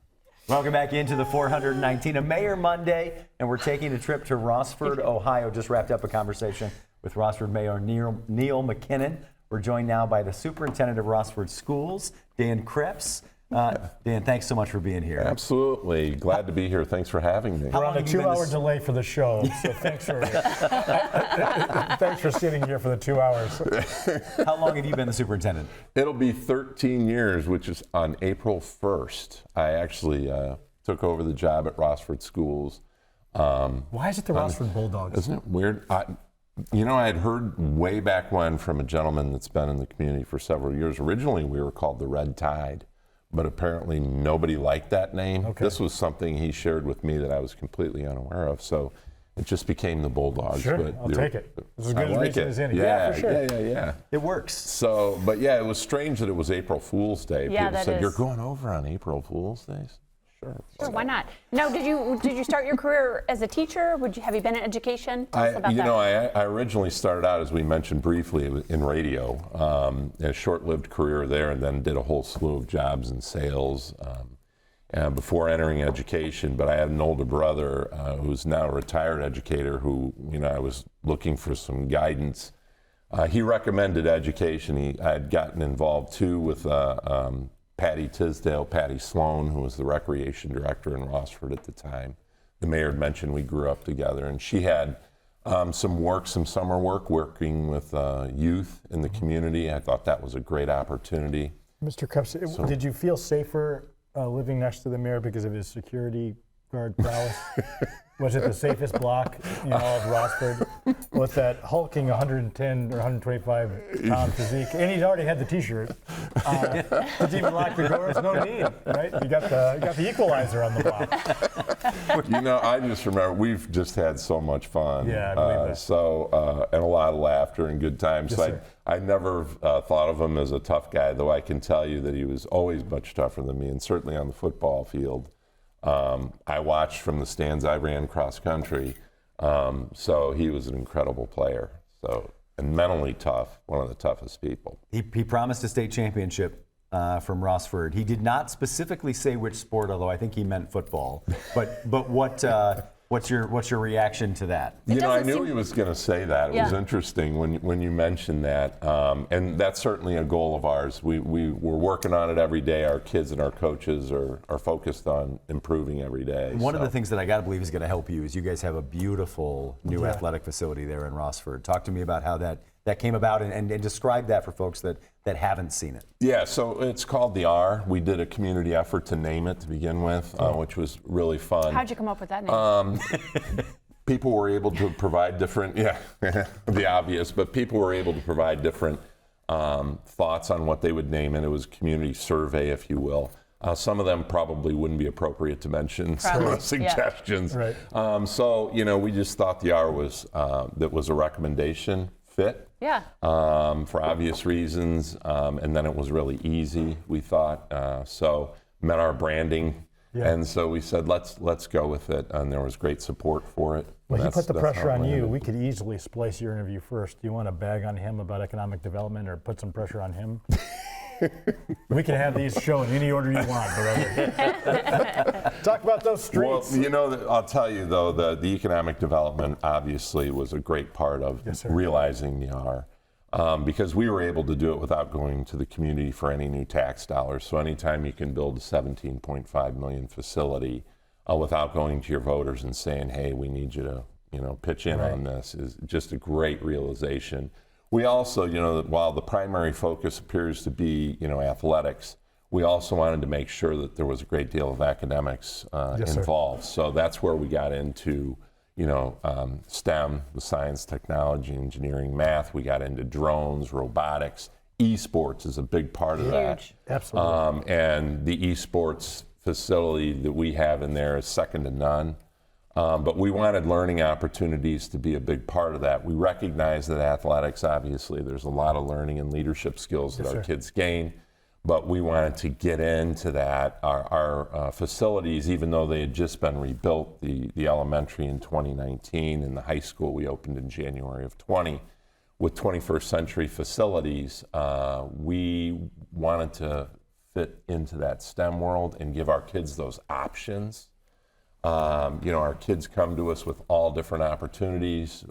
Welcome back into the 419, a Mayor Monday, and we're taking a trip to Rossford, Ohio. Just wrapped up a conversation with Rossford Mayor Neil Mackinnon. We're joined now by the superintendent of Rossford Schools, Dan Creps. Dan, thanks so much for being here. Absolutely. Glad to be here. Thanks for having me. We're on a 2-hour delay for the show, so thanks for sitting here for the 2 hours. How long have you been the superintendent? It'll be 13 years, which is on April 1st. I actually took over the job at Rossford Schools. Why is it the Rossford Bulldogs? Isn't it weird? You know, I had heard way back when from a gentleman that's been in the community for several years. Originally, we were called the Red Tide, but apparently nobody liked that name. Okay. This was something he shared with me that I was completely unaware of. So it just became the Bulldogs. Sure, but I'll take it. It's as good I a like reason it. as any. Yeah, for sure. yeah. It works. So, but yeah, it was strange that it was April Fool's Day. Yeah, People that said, is. "You're going over on April Fool's Days?" Sure. Sure, why not? No, did you start your career as a teacher? Have you been in education? Tell us about that. I originally started out, as we mentioned briefly, in radio, a short-lived career there, and then did a whole slew of jobs in sales before entering education. But I had an older brother who's now a retired educator who, I was looking for some guidance. He recommended education. I had gotten involved too with Patty Sloan, who was the recreation director in Rossford at the time. The mayor had mentioned we grew up together, and she had some summer work working with youth in the community. I thought that was a great opportunity. Mr. Creps, did you feel safer living next to the mayor because of his security guard prowess? Was it the safest block in all of Rossford? With that hulking 110 or 125 pound physique, and he'd already had the T-shirt. Did you even lock the doors? No need, right? You got the equalizer on the block. I just remember we've just had so much fun. Yeah, I believe that. And a lot of laughter and good times. Yes, So sir. I never thought of him as a tough guy, though I can tell you that he was always much tougher than me, and certainly on the football field. I watched from the stands. I ran cross country, so he was an incredible player. And mentally tough, one of the toughest people. He promised a state championship from Rossford. He did not specifically say which sport, although I think he meant football. But what's your reaction to that? I knew he was going to say that. It was interesting when you mentioned that, and that's certainly a goal of ours. We're working on it every day. Our kids and our coaches are focused on improving every day. One of the things that I got to believe is going to help you is you guys have a beautiful new athletic facility there in Rossford. Talk to me about how that came about and describe that for folks that haven't seen it. Yeah, so it's called the R. We did a community effort to name it to begin with, which was really fun. How'd you come up with that name? People were able to provide different, the obvious, but people were able to provide different thoughts on what they would name it. It was a community survey, if you will. Some of them probably wouldn't be appropriate to mention, some of the suggestions. Right. So, we just thought the R was a recommendation fit. Yeah. For obvious reasons, and then it was really easy, we thought. So met our branding, and so we said, let's go with it, and there was great support for it. Well, he put the pressure on you. landed. We could easily splice your interview first. Do you want to bag on him about economic development or put some pressure on him? We can have these show in any order you want, brother. Talk about those streets. Well, I'll tell you, though, the economic development obviously was a great part of realizing the R. Because we were able to do it without going to the community for any new tax dollars. So anytime you can build a $17.5 million facility without going to your voters and saying, hey, we need you to pitch in on this is just a great realization. We also, while the primary focus appears to be, athletics, we also wanted to make sure that there was a great deal of academics involved. So that's where we got into, STEM, the science, technology, engineering, math. We got into drones, robotics. Esports is a big part of that. Huge. Absolutely. And the esports facility that we have in there is second to none. But we wanted learning opportunities to be a big part of that. We recognize that athletics, obviously, there's a lot of learning and leadership skills that our kids gain, but we wanted to get into that. Our facilities, even though they had just been rebuilt, the elementary in 2019 and the high school we opened in January of 20, with 21st century facilities, we wanted to fit into that STEM world and give our kids those options. Our kids come to us with all different opportunities,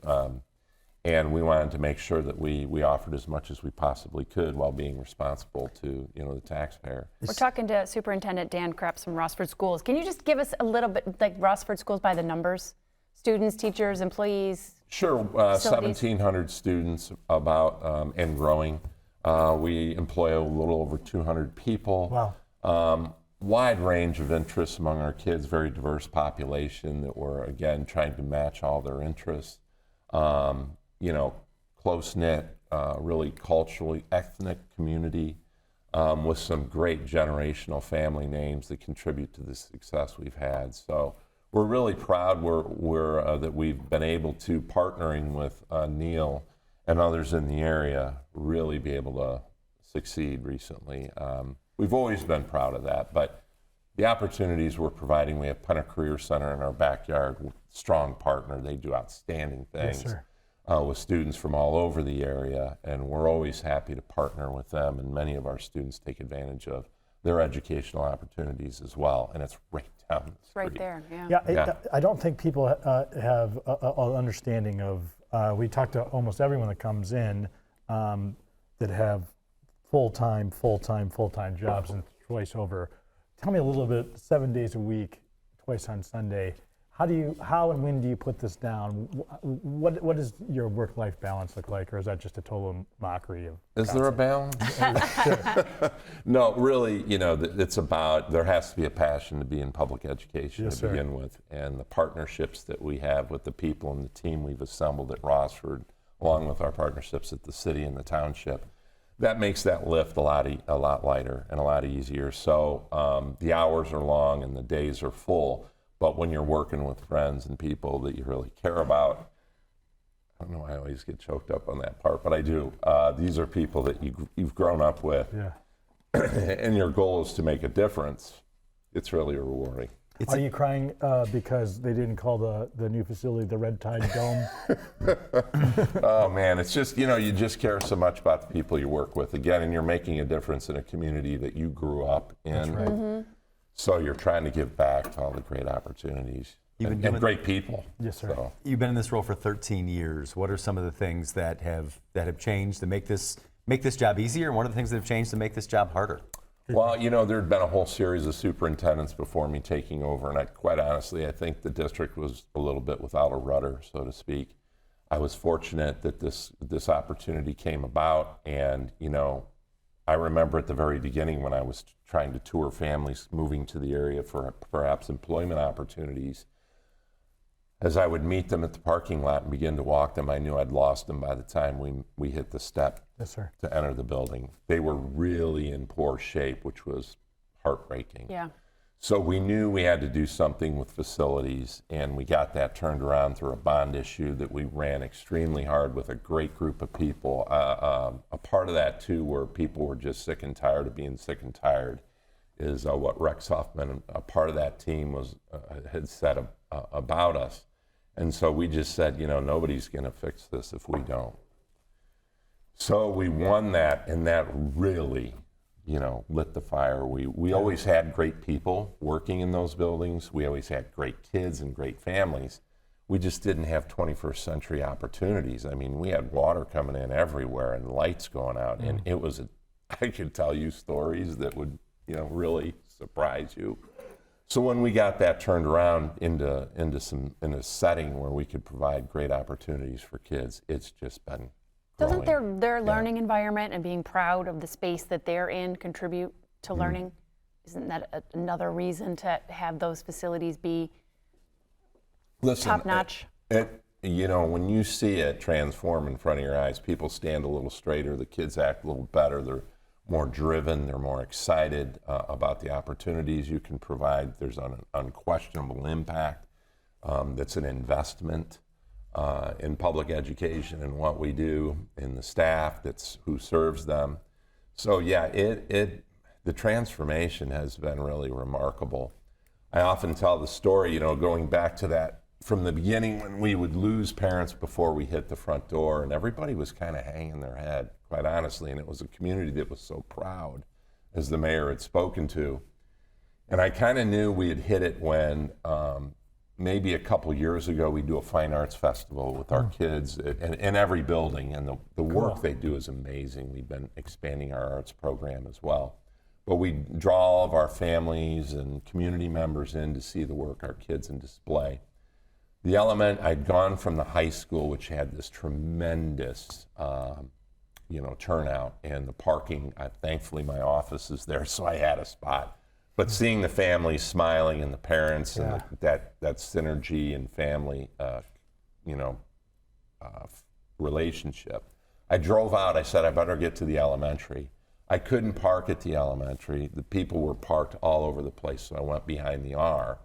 and we wanted to make sure that we offered as much as we possibly could while being responsible to, the taxpayer. We're talking to Superintendent Dan Creps from Rossford Schools. Can you just give us a little bit, like Rossford Schools by the numbers? Students, teachers, employees? Sure, 1,700 students about, and growing. We employ a little over 200 people. Wow. Wide range of interests among our kids, very diverse population that we're, again, trying to match all their interests. close-knit, really culturally ethnic community with some great generational family names that contribute to the success we've had. So we're really proud that we've been able to, partnering with Neil and others in the area, really be able to succeed recently. We've always been proud of that, but the opportunities we're providing, we have Punta Career Center in our backyard, strong partner. They do outstanding things. Yes, sir. With students from all over the area, and we're always happy to partner with them, and many of our students take advantage of their educational opportunities as well, and it's right down the street. It's right there, yeah. Yeah, I don't think people have an understanding of, we talk to almost everyone that comes in that have full-time jobs and twice over. Tell me a little bit, 7 days a week, twice on Sunday, how and when do you put this down? What does your work-life balance look like, or is that just a total mockery of? Is there a balance? No, really, it's about, there has to be a passion to be in public education to begin with, and the partnerships that we have with the people and the team we've assembled at Rossford, along with our partnerships at the city and the township, that makes that lift a lot lighter and a lot easier. So the hours are long and the days are full. But when you're working with friends and people that you really care about, I don't know, I always get choked up on that part, but I do. These are people that you've grown up with, and your goal is to make a difference. It's really rewarding. Are you crying because they didn't call the new facility the Red Tide Dome? Oh man, it's just, you just care so much about the people you work with, again, and you're making a difference in a community that you grew up in. That's right. Mm-hmm. So you're trying to give back to all the great opportunities and great people. Yes, sir. So. You've been in this role for 13 years. What are some of the things that have changed to make this job easier, and what are the things that have changed to make this job harder? Well, there had been a whole series of superintendents before me taking over, and quite honestly, I think the district was a little bit without a rudder, so to speak. I was fortunate that this opportunity came about, and I remember at the very beginning when I was trying to tour families moving to the area for perhaps employment opportunities, as I would meet them at the parking lot and begin to walk them, I knew I'd lost them by the time we hit the step to enter the building. They were really in poor shape, which was heartbreaking. Yeah. So we knew we had to do something with facilities, and we got that turned around through a bond issue that we ran extremely hard with a great group of people. A part of that, too, where people were just sick and tired of being sick and tired, is what Rex Hoffman, a part of that team, had said about us. And so we just said, nobody's going to fix this if we don't. So we won that, and that really lit the fire. We always had great people working in those buildings. We always had great kids and great families. We just didn't have 21st century opportunities. I mean, we had water coming in everywhere and lights going out, and it was, I could tell you stories that would, really surprise you. So when we got that turned around into a setting where we could provide great opportunities for kids, it's just been Doesn't their learning environment and being proud of the space that they're in contribute to learning? Isn't that another reason to have those facilities be top-notch? When you see it transform in front of your eyes, people stand a little straighter, the kids act a little better, they're more driven, they're more excited about the opportunities you can provide. There's an unquestionable impact that's an investment in public education and what we do, in the staff who serves them. So yeah, the transformation has been really remarkable. I often tell the story, going back to that from the beginning when we would lose parents before we hit the front door, and everybody was kind of hanging their head, quite honestly, and it was a community that was so proud, as the mayor had spoken to. And I kind of knew we had hit it when maybe a couple years ago we do a fine arts festival with our kids in every building, and the work they do is amazing. We've been expanding our arts program as well. But we draw all of our families and community members in to see the work our kids in display. The element, I'd gone from the high school, which had this tremendous turnout, and the parking, thankfully my office is there, so I had a spot. But seeing the families smiling and the parents and that synergy and family, relationship. I drove out, I said, I better get to the elementary. I couldn't park at the elementary. The people were parked all over the place, so I went behind the R.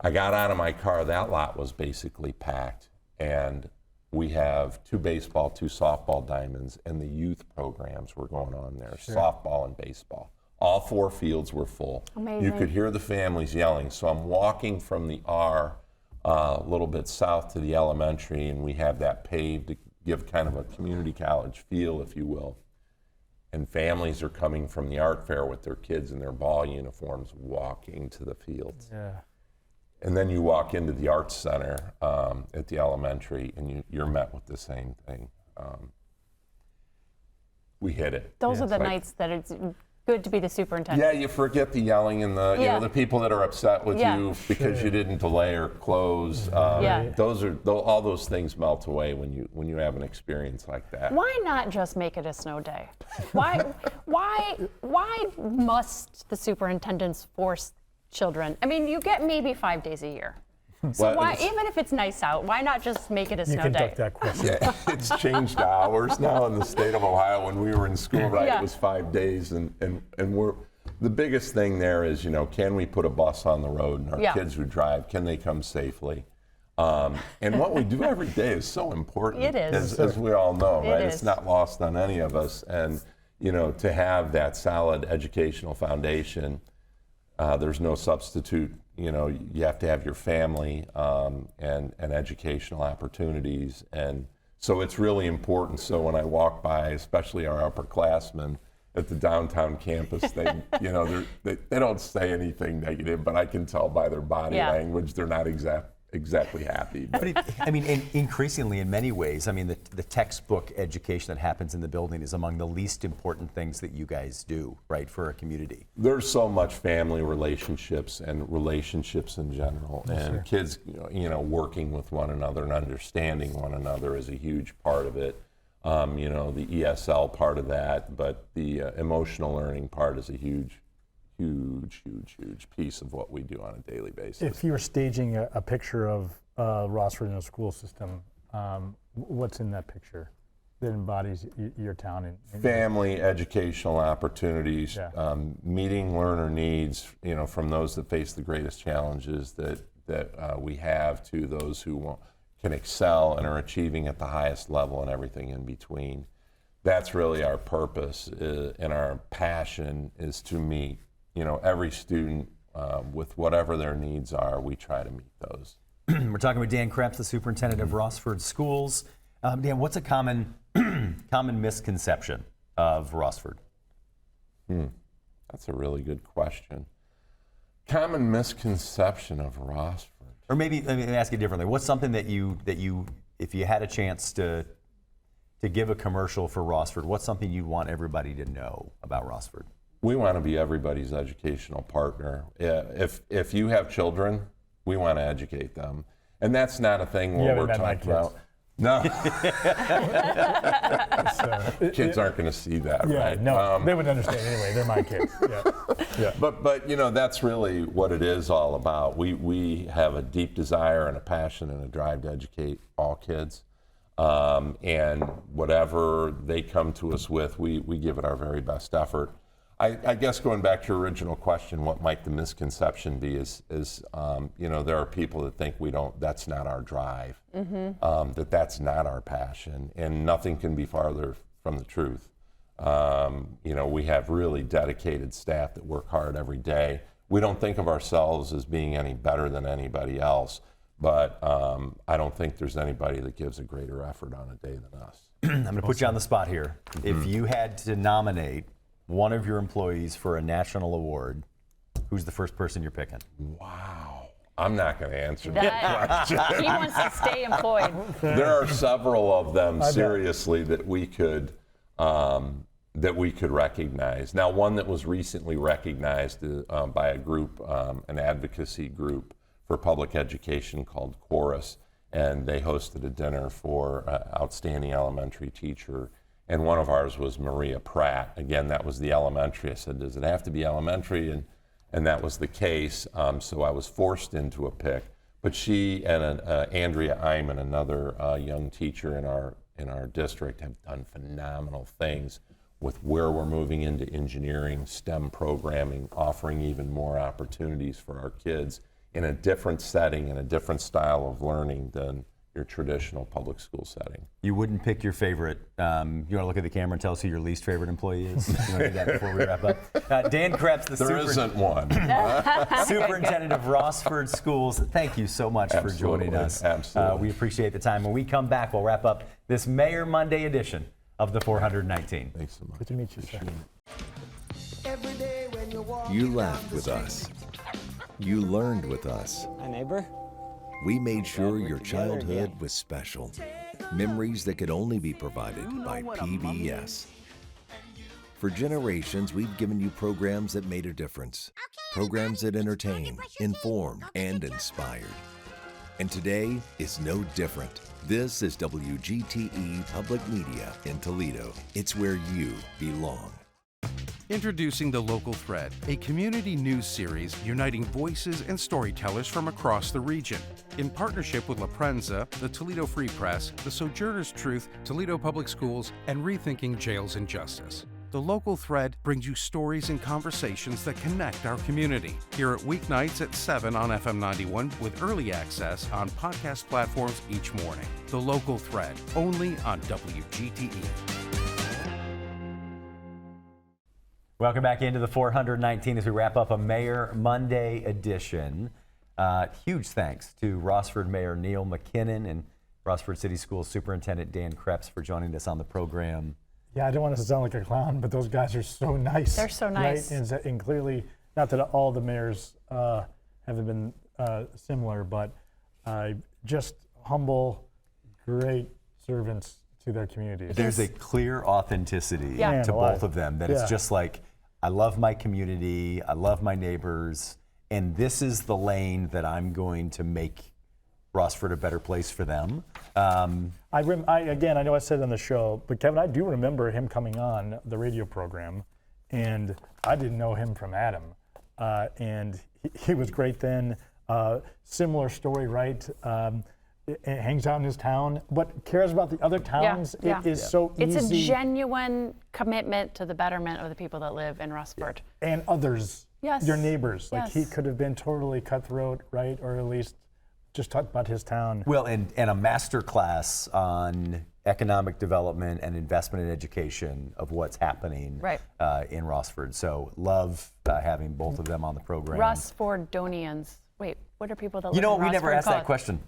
I got out of my car, that lot was basically packed, and we have 2 baseball, 2 softball diamonds, and the youth programs were going on there, softball and baseball. All 4 fields were full. Amazing. You could hear the families yelling. So I'm walking from the R a little bit south to the elementary, and we have that paved to give kind of a community college feel, if you will. And families are coming from the art fair with their kids in their ball uniforms walking to the fields. Yeah. And then you walk into the arts center at the elementary, and you're met with the same thing. We hit it. Those are the nights that it's good to be the superintendent. Yeah, you forget the yelling and the you know, the people that are upset with you because you didn't delay or close. Those are all those things melt away when you have an experience like that. Why not just make it a snow day? Why must the superintendents force children? I mean, you get maybe 5 days a year. So why, even if it's nice out, why not just make it a snow day? You can duck that question. Yeah, it's changed hours now in the state of Ohio. When we were in school, right, it was 5 days, and we're the biggest thing there is, you know, can we put a bus on the road, and our kids who drive, can they come safely? And what we do every day is so important. It is, as we all know, right? It is. It's not lost on any of us, and you know, to have that solid educational foundation, there's no substitute. You know, you have to have your family and educational opportunities. And so it's really important. So when I walk by, especially our upperclassmen at the downtown campus, they don't say anything negative, but I can tell by their body language they're not exactly happy. But I mean, increasingly in many ways, I mean, the textbook education that happens in the building is among the least important things that you guys do, right, for a community. There's so much family relationships and relationships in general, and kids, you know, working with one another and understanding one another is a huge part of it. You know, the ESL part of that, but the emotional learning part is a huge piece of what we do on a daily basis. If you were staging a picture of Rossford in a school system, what's in that picture that embodies your town? Family, educational opportunities, meeting learner needs, you know, from those that face the greatest challenges that we have to those who can excel and are achieving at the highest level and everything in between. That's really our purpose, and our passion is to meet, you know, every student with whatever their needs are. We try to meet those. We're talking with Dan Creps, the superintendent of Rossford Schools. Dan, what's a common misconception of Rossford? That's a really good question. Common misconception of Rossford. Or maybe let me ask you differently. What's something that you, if you had a chance to give a commercial for Rossford, what's something you'd want everybody to know about Rossford? We want to be everybody's educational partner. If you have children, we want to educate them. And that's not a thing where we're talking about. No. Kids aren't going to see that, right? No, they would understand anyway. They're my kids. Yeah. But you know, that's really what it is all about. We have a deep desire and a passion and a drive to educate all kids. And whatever they come to us with, we give it our very best effort. I guess going back to your original question, what might the misconception be is you know, there are people that think that's not our drive, that's not our passion, and nothing can be farther from the truth. You know, we have really dedicated staff that work hard every day. We don't think of ourselves as being any better than anybody else, but I don't think there's anybody that gives a greater effort on a day than us. I'm going to put you on the spot here. If you had to nominate one of your employees for a national award, who's the first person you're picking? Wow. I'm not going to answer that question. He wants to stay employed. There are several of them, seriously, that we could recognize. Now, one that was recently recognized by a group, an advocacy group for public education called Chorus, and they hosted a dinner for outstanding elementary teacher. And one of ours was Maria Pratt. Again, that was the elementary. I said, does it have to be elementary? And that was the case. So I was forced into a pick. But she and Andrea Iman, another young teacher in our district, have done phenomenal things with where we're moving into engineering, STEM programming, offering even more opportunities for our kids in a different setting and a different style of learning than your traditional public school setting. You wouldn't pick your favorite. You want to look at the camera and tell us who your least favorite employee is? You want to do that before we wrap up? Dan Creps, There isn't one. Superintendent of Rossford Schools. Thank you so much for joining us. Absolutely. We appreciate the time. When we come back, we'll wrap up this Mayor Monday edition of the 419. Thanks so much. Good to meet you, sir. You laughed with us. You learned with us. Hi, neighbor. We made sure your childhood was special. Memories that could only be provided by PBS. For generations, we've given you programs that made a difference. Programs that entertain, inform, and inspired. And today is no different. This is WGTE Public Media in Toledo. It's where you belong. Introducing The Local Thread, a community news series uniting voices and storytellers from across the region. In partnership with La Prensa, the Toledo Free Press, the Sojourner's Truth, Toledo Public Schools, and Rethinking Jails and Justice. The Local Thread brings you stories and conversations that connect our community. Hear it weeknights at 7 on FM 91 with early access on podcast platforms each morning. The Local Thread, only on WGTE. Welcome back into the 419 as we wrap up a Mayor Monday edition. Huge thanks to Rossford Mayor Neil Mackinnon and Rossford City Schools Superintendent Dan Creps for joining us on the program. Yeah, I don't want to sound like a clown, but those guys are so nice. They're so nice. Right? And clearly, not that all the mayors haven't been similar, but just humble, great servants to their communities. There's a clear authenticity Yeah. to Man both of them that Yeah. it's just like, I love my community, I love my neighbors, and this is the lane that I'm going to make Rossford a better place for them. Again, I know I said it on the show, but Kevin, I do remember him coming on the radio program, and I didn't know him from Adam. And he was great then. Similar story, right? Hangs out in his town, but cares about the other towns. Yeah. It is so easy. It's a genuine commitment to the betterment of the people that live in Rossford. And others, Yes. your neighbors. Like Yes. he could have been totally cutthroat, right? Or at least just talk about his town. Well, and a master class on economic development and investment in education of what's happening Right. In Rossford. So love having both of them on the program. Rossfordonians. Wait, what are people that live You know in what? We never Rossford asked that called? question.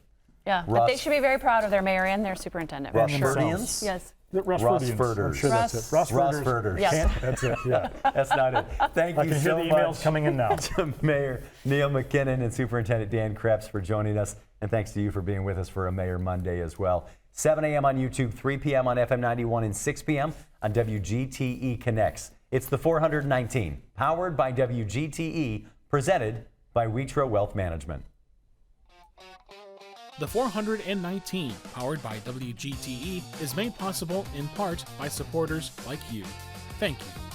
Yeah, but they should be very proud of their mayor and their superintendent. for sure. Rossfordians? Yes. Rossforders. I'm sure that's it. Rossforders. Yes. That's it, yeah. That's not it. Thank I you can so hear the emails much coming in now. to Mayor Neil Mackinnon and Superintendent Dan Creps for joining us. And thanks to you for being with us for a Mayor Monday as well. 7 a.m. on YouTube, 3 p.m. on FM 91, and 6 p.m. on WGTE Connects. It's the 419, powered by WGTE, presented by Witro Wealth Management. The 419, powered by WGTE, is made possible in part by supporters like you. Thank you.